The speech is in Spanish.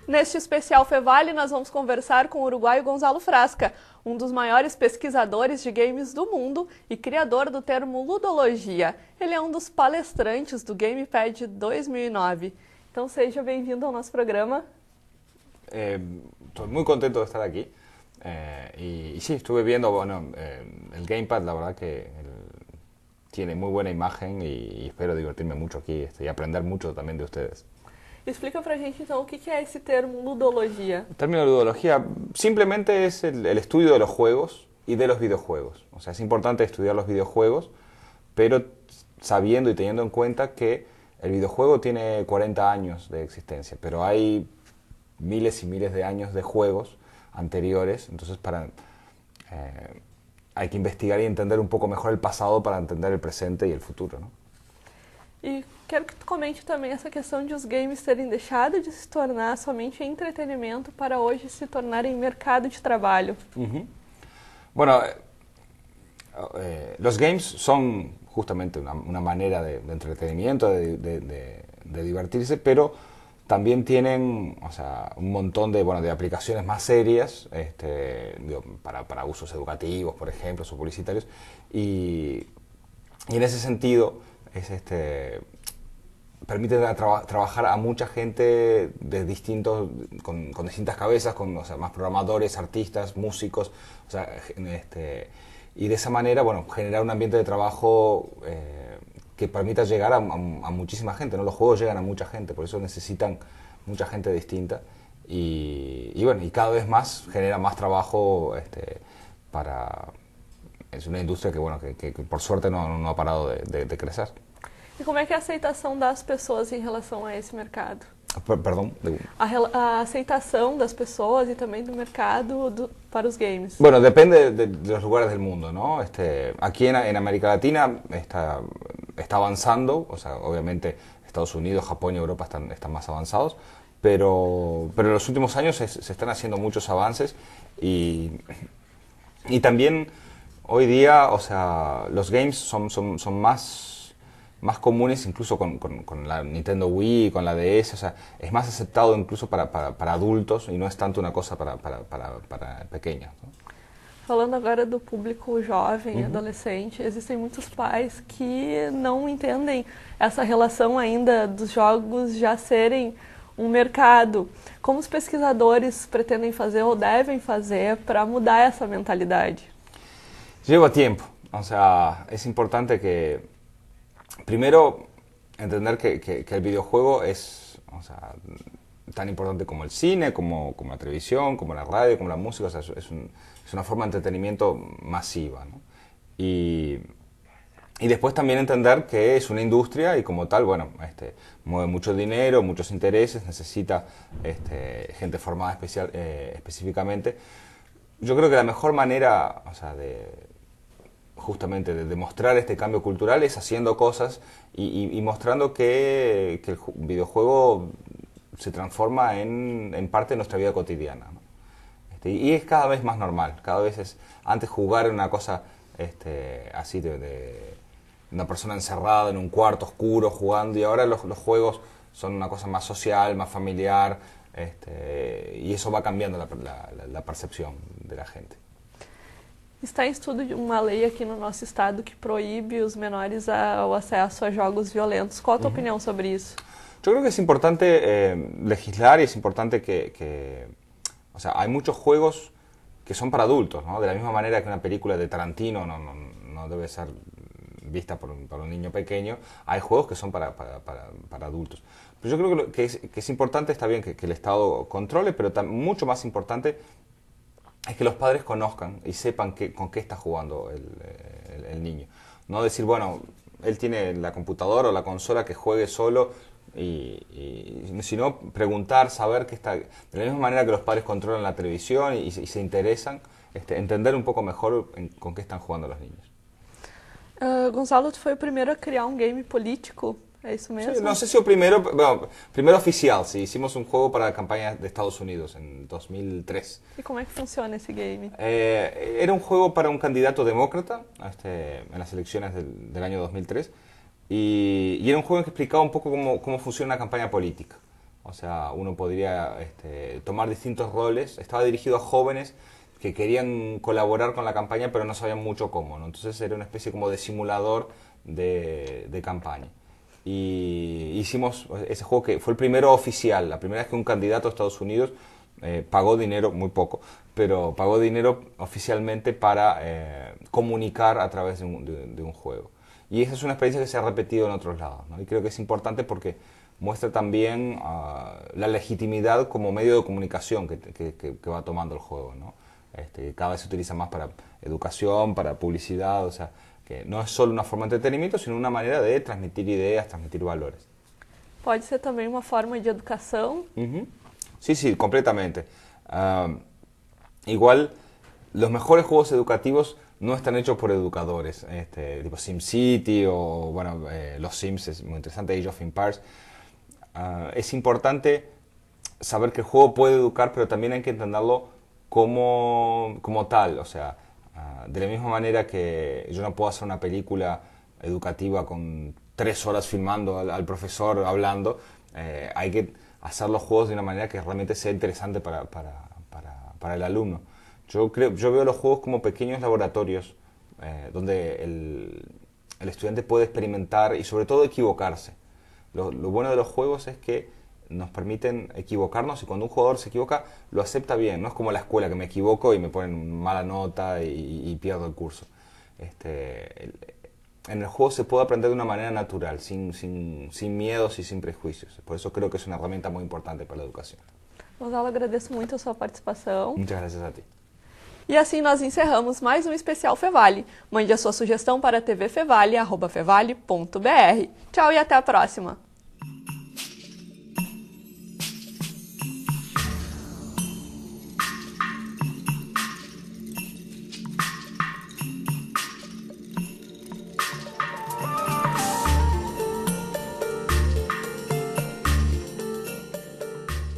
Neste especial Fevale, nós vamos conversar com o uruguaio Gonzalo Frasca, um dos maiores pesquisadores de games do mundo e criador do termo ludologia. Ele é um dos palestrantes do Gamepad 2009. Então seja bem-vindo ao nosso programa. Estoy muy contento de estar aquí y sí, estuve viendo, bueno, el Gamepad, la verdad que tiene muy buena imagen y espero divertirme mucho aquí y aprender mucho también de ustedes. Explica pra gente então o que é esse termo ludologia. El término ludología simplemente es el estudio de los juegos y de los videojuegos. O sea, es importante estudiar los videojuegos, pero sabiendo y teniendo en cuenta que el videojuego tiene 40 años de existencia, pero hay miles y miles de años de juegos anteriores, entonces hay que investigar y entender un poco mejor el pasado para entender el presente y el futuro, ¿no? E quero que tu comente também essa questão de os games terem deixado de se tornar somente entretenimento para hoje se tornarem mercado de trabalho. Bueno, los games son justamente una manera de entretenimiento, de divertirse, pero también tienen, o sea, un montón de aplicaciones más serias para usos educativos, por ejemplo, o publicitarios, y en ese sentido permite trabajar a mucha gente de con distintas cabezas, o sea, más programadores, artistas, músicos, o sea, y de esa manera, bueno, generar un ambiente de trabajo que permita llegar a muchísima gente, ¿no? Los juegos llegan a mucha gente, por eso necesitan mucha gente distinta y bueno, y cada vez más genera más trabajo es una industria que, bueno, que por suerte no ha parado de crecer. E como é que é a aceitação das pessoas em relação a esse mercado? Perdón. A aceitação das pessoas e também do mercado para os games. Bueno, depende de los lugares del mundo, ¿no? Aquí en América Latina está avanzando, o sea, obviamente Estados Unidos, Japón y Europa están más avanzados, pero en los últimos años se están haciendo muchos avances y también hoy día, o sea, los games son más comunes incluso con la Nintendo Wii, con la DS, o sea, es más aceptado incluso para adultos y no es tanto una cosa para pequeños, ¿no? Falando agora do público jovem, adolescente, existem muitos pais que não entendem essa relação ainda dos jogos já serem um mercado. Como os pesquisadores pretendem fazer ou devem fazer para mudar essa mentalidade? Lleva tiempo, o sea, es importante que primero entender que el videojuego es, o sea, tan importante como el cine, como la televisión, como la radio, como la música, o sea, es una forma de entretenimiento masiva, ¿no? Y después también entender que es una industria y como tal, bueno, mueve mucho dinero, muchos intereses, necesita gente formada específicamente. Yo creo que la mejor manera, o sea, justamente de demostrar este cambio cultural es haciendo cosas y mostrando que el videojuego se transforma en parte de nuestra vida cotidiana, ¿no? Y es cada vez más normal, cada vez antes jugar en una cosa así de una persona encerrada en un cuarto oscuro jugando, y ahora los juegos son una cosa más social, más familiar, y eso va cambiando la percepción de la gente. Está em estudo uma lei aqui no nosso estado que proíbe os menores o acesso a jogos violentos. Qual a tua opinião sobre isso? Yo creo que es importante legislar y es importante o sea, hay muchos juegos que son para adultos, ¿no? De la misma manera que una película de Tarantino no debe ser vista por un niño pequeño, hay juegos que son para adultos. Pero yo creo que es importante, está bien que el Estado controle, pero mucho más importante es que los padres conozcan y sepan con qué está jugando el niño. No decir, bueno, él tiene la computadora o la consola, que juegue solo, sino preguntar, saber que está... De la misma manera que los padres controlan la televisión y se interesan, entender un poco mejor con qué están jugando los niños. Gonzalo, tu foi o primeiro a criar um game político, é isso mesmo? Sí, no sé si el primero oficial, sí, hicimos un juego para la campaña de Estados Unidos en 2003. E como é que funciona esse game? Era un juego para un candidato demócrata en las elecciones del año 2003 y era un juego que explicaba un poco cómo funciona una campaña política. O sea, uno podría tomar distintos roles. Estaba dirigido a jóvenes que querían colaborar con la campaña pero no sabían mucho cómo, ¿no? Entonces era una especie como de simulador de campaña. Y hicimos ese juego que fue el primero oficial, la primera vez que un candidato a Estados Unidos pagó dinero, muy poco, pero pagó dinero oficialmente para comunicar a través de un juego. Y esa es una experiencia que se ha repetido en otros lados, ¿no? Y creo que es importante porque muestra también la legitimidad como medio de comunicación que va tomando el juego, ¿no? Cada vez se utiliza más para educación, para publicidad, o sea, que no es solo una forma de entretenimiento, sino una manera de transmitir ideas, transmitir valores. Pode ser também uma forma de educação. Sí, sí, completamente. Igual, los mejores juegos educativos no están hechos por educadores, tipo SimCity o, bueno, los Sims es muy interesante, Age of Empires. Es importante saber que el juego puede educar, pero también hay que entenderlo como tal, o sea, de la misma manera que yo no puedo hacer una película educativa con 3 horas filmando al profesor hablando, hay que hacer los juegos de una manera que realmente sea interesante para el alumno. Yo veo los juegos como pequeños laboratorios donde el estudiante puede experimentar y sobre todo equivocarse. Lo bueno de los juegos es que nos permiten equivocarnos y cuando un jugador se equivoca lo acepta bien, no es como la escuela que me equivoco y me ponen mala nota y pierdo el curso. En el juego se puede aprender de una manera natural, sin miedos y sin prejuicios. Por eso creo que es una herramienta muy importante para la educación. Gonzalo, agradeço muito a sua participação. Muchas gracias a ti. E assim nós encerramos mais um especial Fevale. Mande a sua sugestão para tvfevale@fevale.br. Tchau e até a próxima!